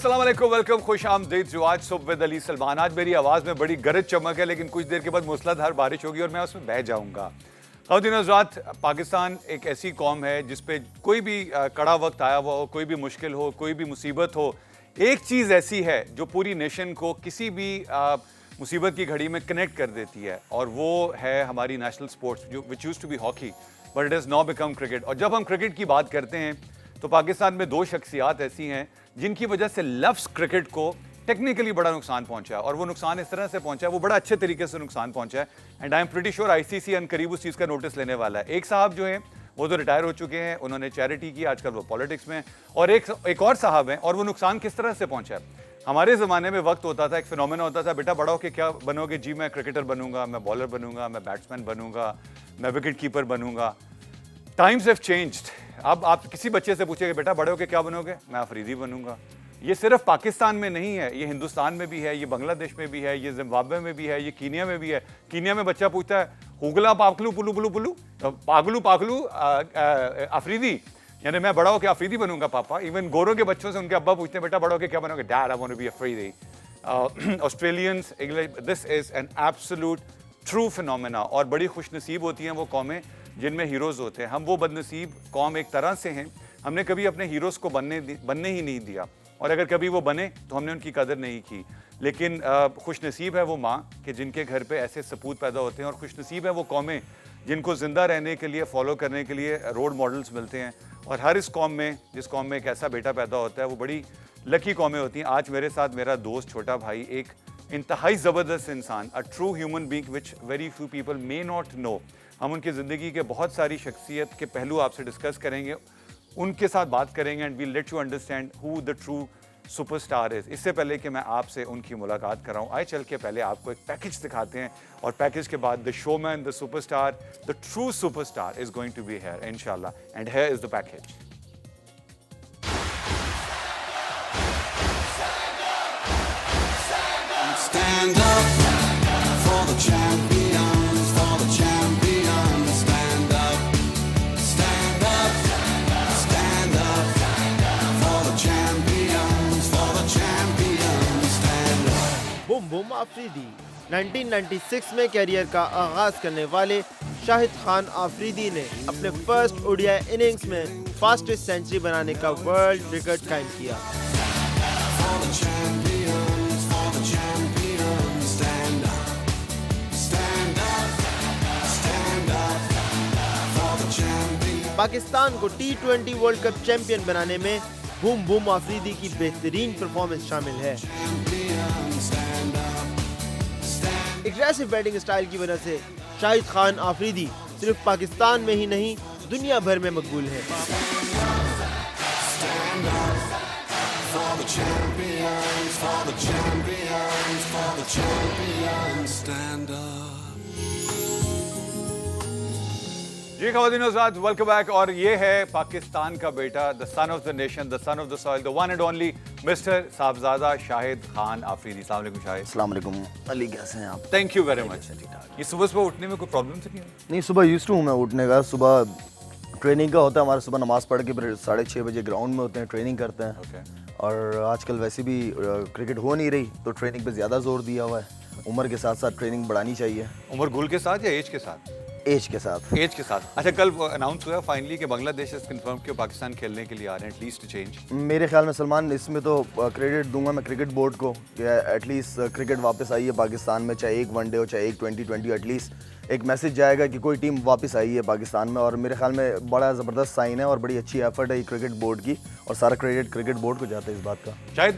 अस्सलाम वालेकुम, वेलकम, खुश आमदीद। जो आज सुबह विद अली सलमान। आज मेरी आवाज़ में बड़ी गरज चमक है, लेकिन कुछ देर के बाद मूसलाधार बारिश होगी और मैं उसमें बह जाऊंगा। ख़वातीन हज़रात, पाकिस्तान एक ऐसी कौम है जिस पे कोई भी कड़ा वक्त आया हुआ हो, कोई भी मुश्किल हो, कोई भी मुसीबत हो, एक चीज़ ऐसी है जो पूरी नेशन को किसी भी मुसीबत की घड़ी में कनेक्ट कर देती है, और वो है हमारी नेशनल स्पोर्ट्स जो which used to be hockey but it has now become cricket. और जब हम क्रिकेट की बात करते हैं तो पाकिस्तान में दो शख्सियात ऐसी हैं जिनकी वजह से लफ्ज़ क्रिकेट को टेक्निकली बड़ा नुकसान पहुंचा है, और वो नुकसान इस तरह से पहुंचा है, वो बड़ा अच्छे तरीके से नुकसान पहुंचा है। And I am pretty sure ICC अनकरीब उस चीज़ का नोटिस लेने वाला है। एक साहब जो हैं वो तो रिटायर हो चुके हैं, उन्होंने चैरिटी की, आजकल वो पॉलिटिक्स में, और एक और साहब हैं, और वो नुकसान किस तरह से पहुंचा है। हमारे ज़माने में वक्त होता था, एक फिनोमेना होता था, बेटा बड़ा होके क्या बनोगे? जी मैं क्रिकेटर बनूंगा, मैं बॉलर बनूंगा, मैं बैट्समैन बनूंगा, मैं विकेट कीपर बनूंगा। Times have changed. अब आप किसी बच्चे से पूछेंगे बेटा बड़े होके क्या बनोगे? मैं अफरीदी बनूंगा। ये सिर्फ पाकिस्तान में नहीं है, ये हिंदुस्तान में भी है, ये बांग्लादेश में भी है, ये जिम्बाब्वे में भी है, ये कीनिया में भी है। कीनिया में बच्चा पूछता है हुगला पाकलू पुलू पुलू पुलू पागलू पागलू अफरीदी, यानी मैं बड़ा होकर अफरीदी बनूंगा पापा। इवन गोरों के बच्चों से उनके अब्बा पूछते हैं बेटा बड़ा होकर क्या बनोगे? Dad I want to be Afridi. Australians, this is an absolute true phenomena. और बड़ी खुशनसीब होती हैं वो कौमें जिनमें हीरोज़ होते हैं। हम वो बदनसीब कौम एक तरह से हैं, हमने कभी अपने हीरोज़ को बनने ही नहीं दिया, और अगर कभी वो बने तो हमने उनकी कदर नहीं की। लेकिन खुशनसीब है वो माँ कि जिनके घर पे ऐसे सपूत पैदा होते हैं, और खुशनसीब है वो कौमें जिनको ज़िंदा रहने के लिए, फॉलो करने के लिए रोल मॉडल्स मिलते हैं। और हर इस कौम में, जिस कौम में एक ऐसा बेटा पैदा होता है, वो बड़ी लकी कौमें होती हैं। आज मेरे साथ मेरा दोस्त छोटा भाई, एक इंतहाई ज़बरदस्त इंसान, a true human being which very few people may not know. हम उनकी ज़िंदगी के बहुत सारी शख्सियत के पहलू आपसे डिस्कस करेंगे, उनके साथ बात करेंगे, and we let you understand who the true superstar is. इससे पहले कि मैं आपसे उनकी मुलाकात कराऊं, आए चल के पहले आपको एक पैकेज दिखाते हैं, और पैकेज के बाद the showman, the superstar, the true superstar is going to be here इंशाल्लाह। And here is the package. Stand up for the champions, for the champions. Stand up, stand up, stand up for the champions, for the champions. Stand up. Boom boom Afridi 1996 में career का आगाज करने वाले शाहिद खान आफरीदी ने अपने first ODI innings में fastest century बनाने का वर्ल्ड रिकॉर्ड कायम किया। For the champions, for the champions. Stand up, stand up, stand up for the champions. Pakistan को T20 वर्ल्ड कप चैंपियन बनाने में बूम बूम आफरीदी की बेहतरीन परफॉर्मेंस शामिल है। एग्रेसिव बैटिंग स्टाइल की वजह से शाहिद खान आफरीदी सिर्फ पाकिस्तान में ही नहीं, दुनिया भर में मकबूल है। Stand up for the champions, for the champions, for the champions. Stand up. जी ख़वातीन हज़रात, वेलकम बैक। और ये है पाकिस्तान का बेटा, the son of the nation, the son of the soil, the one and only mister Sahibzada Shahid Khan Afridi. अस्सलाम वालेकुम शाहिद। अस्सलाम वालेकुम अली, कैसे हैं आप? Thank you very much. ये सुबह उठने में कोई प्रॉब्लम तो नहीं है? नहीं, सुबह यूज़ टू हूँ मैं उठने का। सुबह ट्रेनिंग का होता है हमारा, सुबह नमाज़ पढ़ के फिर 6:30 बजे ग्राउंड में होते हैं, ट्रेनिंग करते हैं। Okay. और आजकल वैसे भी क्रिकेट हो नहीं रही, तो ट्रेनिंग पे ज़्यादा जोर दिया हुआ है। उम्र के साथ साथ ट्रेनिंग बढ़ानी चाहिए। उम्र गुल के साथ या एज के साथ? एज के साथ। एज के साथ। अच्छा, कल अनाउंस हुआ फाइनली कि बांग्लादेश इस कंफर्म कि पाकिस्तान खेलने के लिए आ रहे हैं, एटलीस्ट चेंज। मेरे ख्याल में सलमान, इसमें तो क्रेडिट दूंगा मैं क्रिकेट बोर्ड को कि एटलीस्ट क्रिकेट वापस आई है पाकिस्तान में, चाहे एक वनडे हो चाहे एक T20, एटलीस्ट एक मैसेज जाएगा कि कोई टीम वापस आई है पाकिस्तान में। और मेरे ख्याल में बड़ा ज़बरदस्त साइन है और बड़ी अच्छी एफर्ट है क्रिकेट बोर्ड की, और सारा क्रेडिट क्रिकेट बोर्ड को जाता है इस बात का। शायद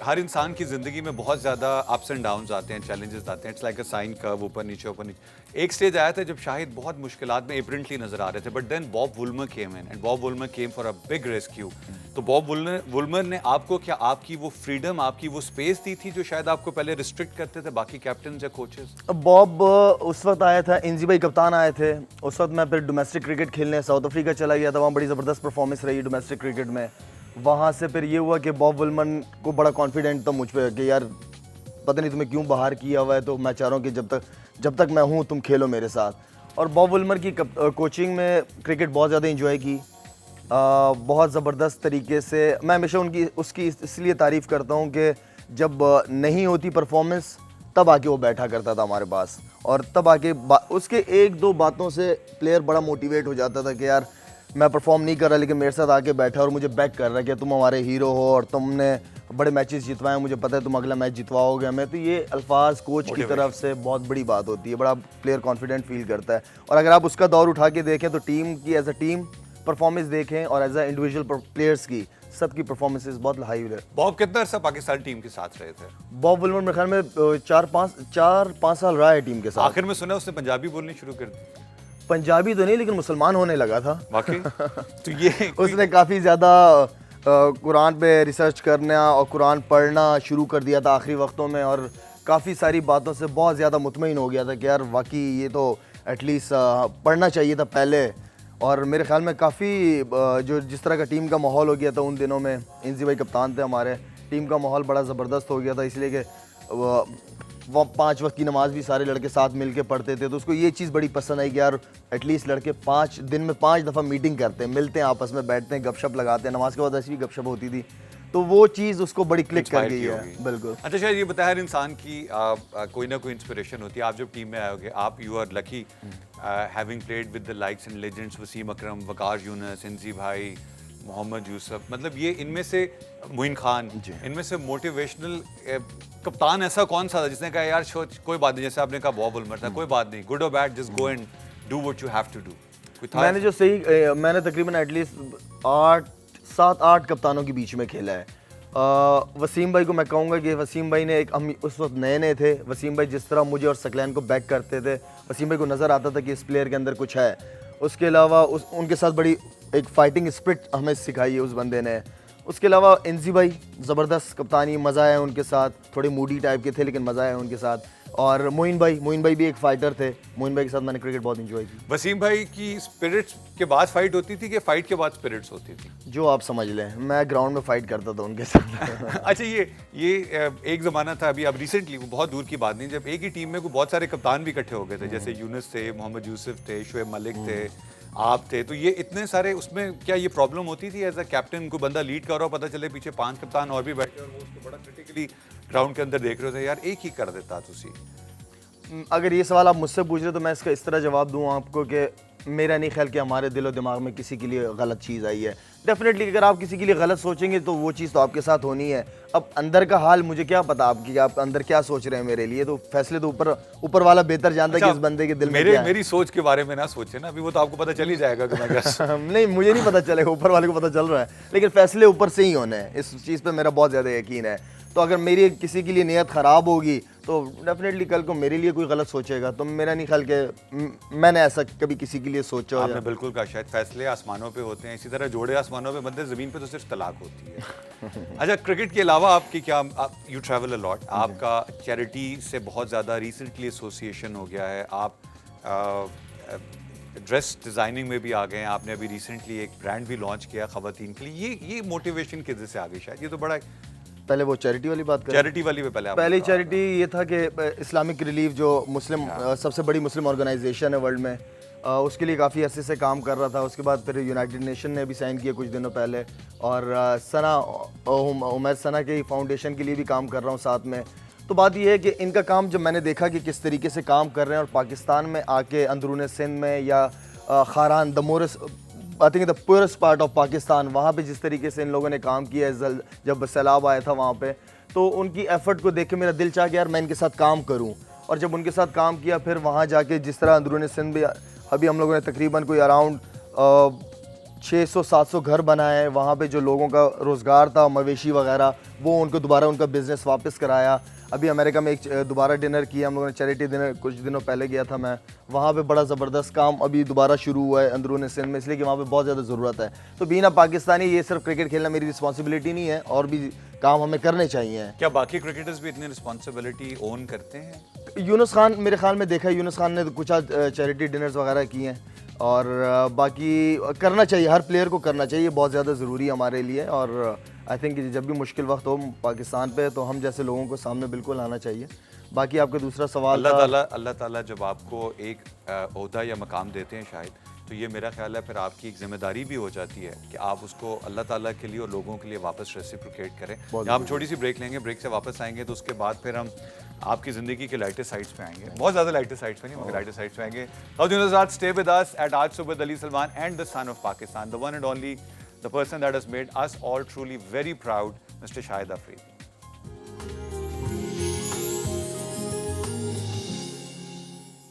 हर इंसान की ज़िंदगी में बहुत ज़्यादा अप्स एंड डाउन्स आते हैं, चैलेंजेस आते हैं। It's like a sine curve, ऊपर नीचे ऊपर नीचे। एक स्टेज आया था जब शाहिद बहुत मुश्किलात में एपरेंटली नजर आ रहे थे, but then Bob Woolmer came in, and Bob Woolmer came for a big rescue. तो बॉब वुल्मर ने आपको क्या आपकी वो फ्रीडम, आपकी वो स्पेस दी थी जो शायद आपको पहले रिस्ट्रिक्ट करते थे बाकी कैप्टन या कोचेस? बॉब उस वक्त आया था, इंजी भाई कप्तान आए थे उस वक्त। मैं फिर डोमेस्टिक क्रिकेट खेलने साउथ अफ्रीका चला गया था, वहाँ बड़ी ज़बरदस्त परफॉर्मेंस रही डोमेस्टिक क्रिकेट में। वहाँ से फिर ये हुआ कि बॉब वुल्मर को बड़ा कॉन्फिडेंट था मुझ पर कि यार पता नहीं तुम्हें क्यों बाहर किया हुआ है, तो मैं चाह रहा हूँ कि जब तक मैं हूँ तुम खेलो मेरे साथ। और बॉब वुल्मर की कोचिंग में क्रिकेट बहुत ज़्यादा इंजॉय की। बहुत ज़बरदस्त तरीके से मैं हमेशा उनकी उसकी इसलिए तारीफ़ करता हूँ कि जब नहीं होती परफॉर्मेंस तब आके वो बैठा करता था हमारे पास, और तब आके उसके एक दो बातों से प्लेयर बड़ा मोटिवेट हो जाता था कि यार मैं परफॉर्म नहीं कर रहा लेकिन मेरे साथ आके बैठा और मुझे बैक कर रहा है कि तुम हमारे हीरो हो और तुमने बड़े मैचेस जितवाए, मुझे पता है तुम अगला मैच जितवाओगे हमें। तो ये अल्फाज कोच की तरफ से बहुत बड़ी बात होती है, बड़ा प्लेयर कॉन्फिडेंट फील करता है। और अगर आप उसका दौर उठा के देखें तो टीम की एज अ टीम परफॉर्मेंस देखें और एज अ इंडिविजुअल प्लेयर्स की सबकी परफॉर्मेंसेस बहुत हाई है। बॉब कितना अर्सा पाकिस्तान टीम के साथ रहे थे? बॉब विल्मर मेरे ख्याल में 4-5 साल रहा है टीम के साथ। आखिर में सुना उसने पंजाबी बोलनी शुरू कर दी। पंजाबी तो नहीं लेकिन मुसलमान होने लगा था वाकई? तो ये उसने काफ़ी ज़्यादा कुरान पे रिसर्च करना और कुरान पढ़ना शुरू कर दिया था आखिरी वक्तों में, और काफ़ी सारी बातों से बहुत ज़्यादा मुतमईन हो गया था कि यार वाकई ये तो एटलीस्ट पढ़ना चाहिए था पहले। और मेरे ख्याल में काफ़ी जो जिस तरह का टीम का माहौल हो गया था उन दिनों में, इंजी भाई कप्तान थे हमारे, टीम का माहौल बड़ा ज़बरदस्त हो गया था, इसलिए कि वो 5 वक्त की नमाज भी सारे लड़के साथ मिल के पढ़ते थे। तो उसको ये चीज़ बड़ी पसंद आई कि यार एटलीस्ट लड़के 5 दिन में 5 दफ़ा मीटिंग करते हैं, मिलते हैं, आपस में बैठते हैं, गपशप लगाते हैं, नमाज के बाद ऐसी भी गपशप होती थी। तो वो चीज़ उसको बड़ी क्लिक कर गई है। बिल्कुल। अच्छा शायद ये बताया, हर इंसान की कोई ना कोई इंस्पिरेशन होती है। आप जब टीम में आयोगे, आप you are lucky having played with the likes and legends Wasim Akram, Waqar Younis, Inzi भाई, मोहम्मद यूसुफ, मतलब ये इनमें से मोइन खान, इनमें से मोटिवेशनल कप्तान ऐसा कौन सा था जिसने कहा यार कोई बात नहीं, जैसे आपने कहा बॉब विल्मर था, कोई बात नहीं, गुड और bad just go and do what you have to do? मैंने तकरीबन एटलीस्ट 7-8 कप्तानों के बीच में खेला है। वसीम भाई को मैं कहूँगा कि वसीम भाई ने हम उस वक्त नए नए थे, वसीम भाई जिस तरह मुझे और सकलैन को बैक करते थे, वसीम भाई को नज़र आता था कि इस प्लेयर के अंदर कुछ है। उसके अलावा उनके साथ बड़ी एक फाइटिंग स्पिरिट हमें सिखाई है उस बंदे ने। उसके अलावा इंजी भाई ज़बरदस्त कप्तानी, मज़ा आया उनके साथ, थोड़े मूडी टाइप के थे लेकिन मज़ा आया उनके साथ। और मोइन भाई भी एक फाइटर थे, मोइन भाई के साथ मैंने क्रिकेट बहुत इंजॉय की। वसीम भाई की स्पिरिट्स के बाद फाइट होती थी कि फाइट के बाद स्पिरिट्स होती थी? जो आप समझ लें, मैं ग्राउंड में फाइट करता था उनके साथ। अच्छा, ये एक ज़माना था, अभी अब रिसेंटली, वो बहुत दूर की बात नहीं, जब एक ही टीम में को बहुत सारे कप्तान भी इकट्ठे हो गए थे, जैसे यूनुस थे, मोहम्मद यूसुफ थे, शुएब मलिक थे, आप थे। तो ये इतने सारे, उसमें क्या ये प्रॉब्लम होती थी एज अ कैप्टन, को बंदा लीड कर रहा हो, पता चले पीछे 5 कप्तान और भी बैठे और वो उसको बड़ा क्रिटिकली ग्राउंड के अंदर देख रहे थे, यार एक ही कर देता तुसी? अगर ये सवाल आप मुझसे पूछ रहे तो मैं इसका इस तरह जवाब दूँ आपको कि मेरा नहीं ख्याल कि हमारे दिलो दिमाग में किसी के लिए गलत चीज़ आई है। डेफिनेटली अगर आप किसी के लिए गलत सोचेंगे तो वो चीज़ तो आपके साथ होनी है। अब अंदर का हाल मुझे क्या पता आपकी, आप अंदर क्या सोच रहे हैं मेरे लिए, तो फैसले तो ऊपर वाला बेहतर जानता है कि इस बंदे के दिल में क्या है। मेरी सोच के बारे में ना सोचे ना, अभी वो तो आपको पता चल ही जाएगा कि मैं क्या नहीं, मुझे नहीं पता चलेगा, ऊपर वाले को पता चल रहा है, लेकिन फैसले ऊपर से ही होने हैं, इस चीज़ पर मेरा बहुत ज़्यादा यकीन है। तो अगर मेरी किसी के लिए नीयत ख़राब होगी तो डेफिनेटली कल को मेरे लिए कोई गलत सोचेगा। तो मेरा नहीं ख्याल कि मैंने ऐसा कभी किसी के लिए सोचा। आपने बिल्कुल कहा, शायद फैसले आसमानों पे होते हैं, इसी तरह जोड़े आसमानों पे बनते, ज़मीन पे तो सिर्फ तलाक होती है। अच्छा, क्रिकेट के अलावा आपकी क्या, यू ट्रैवल अ लॉट, आपका चैरिटी से बहुत ज़्यादा रिसेंटली एसोसिएशन हो गया है, आप ड्रेस डिज़ाइनिंग में भी आ गए हैं, आपने अभी रिसेंटली एक ब्रांड भी लॉन्च किया ख़वातीन के लिए। ये मोटिवेशन किधर से आ गई? शायद ये तो बड़ा, पहले वो चैरिटी वाली बात करें। चैरिटी वाली पे पहले चैरिटी ये था कि इस्लामिक रिलीफ जो मुस्लिम सबसे बड़ी मुस्लिम ऑर्गेनाइजेशन है वर्ल्ड में, उसके लिए काफ़ी अरसे से काम कर रहा था। उसके बाद फिर यूनाइटेड नेशन ने भी साइन किया कुछ दिनों पहले, और उमैर सना के फाउंडेशन के लिए भी काम कर रहा हूँ साथ में। तो बात यह है कि इनका काम जब मैंने देखा कि किस तरीके से काम कर रहे हैं, और पाकिस्तान में आके अंदरून सिंध में या खारान दमोरस, I think the poorest part of Pakistan, वहाँ पे जिस तरीके से इन लोगों ने काम किया है, जब सैलाब आया था वहाँ पे, तो उनकी एफर्ट को देख के मेरा दिल चाह कि यार मैं इनके साथ काम करूँ। और जब उनके साथ काम किया, फिर वहाँ जाके जिस तरह अंदरून सिंध में अभी हम लोगों ने तकरीबन कोई अराउंड 600-700 घर बनाए हैं, वहाँ पे जो लोगों का रोज़गार था, मवेशी वगैरह, वो उनको दोबारा उनका बिज़नेस वापस कराया। अभी अमेरिका में एक दोबारा डिनर किया हम लोगों ने, चैरिटी डिनर, कुछ दिनों पहले गया था मैं, वहाँ पे बड़ा ज़बरदस्त काम अभी दोबारा शुरू हुआ है अंदरून सिंध में, इसलिए कि वहाँ पे बहुत ज़्यादा ज़रूरत है। तो बीना पाकिस्तानी, ये सिर्फ क्रिकेट खेलना मेरी रिस्पॉन्सिबिलिटी नहीं है, और भी काम हमें करने चाहिए। क्या बाकी क्रिकेटर्स भी इतनी रिस्पॉन्सिबिलिटी ओन करते हैं? यूनुस खान, मेरे ख्याल में देखा है, यूनुस खान ने कुछ चैरिटी डिनर्स वगैरह किए हैं, और बाकी करना चाहिए, हर प्लेयर को करना चाहिए, बहुत ज़्यादा ज़रूरी है हमारे लिए। और आई थिंक जब भी मुश्किल वक्त हो पाकिस्तान पे, तो हम जैसे लोगों को सामने बिल्कुल आना चाहिए। बाकी आपका दूसरा सवाल, अल्लाह ताला जब आपको एक ओहदा या मकाम देते हैं, शायद तो ये मेरा ख्याल है फिर आपकी एक जिम्मेदारी भी हो जाती है कि आप उसको अल्लाह ताला के लिए और लोगों के लिए वापस रेसिप्रोकेट करें। यहाँ हम छोटी सी ब्रेक लेंगे, ब्रेक से वापस आएंगे तो उसके बाद फिर हम आपकी ज़िंदगी के लाइटर साइड्स पे आएंगे, बहुत ज़्यादा लाइटर साइड्स पे नहीं मगर लाइटर साइड्स पे आएंगे। अब स्टे विद अस एट आज सुबह with Ali Salman and the son of Pakistan, the one and only, the person that has made us all truly very proud, Mr. Shahid Afridi.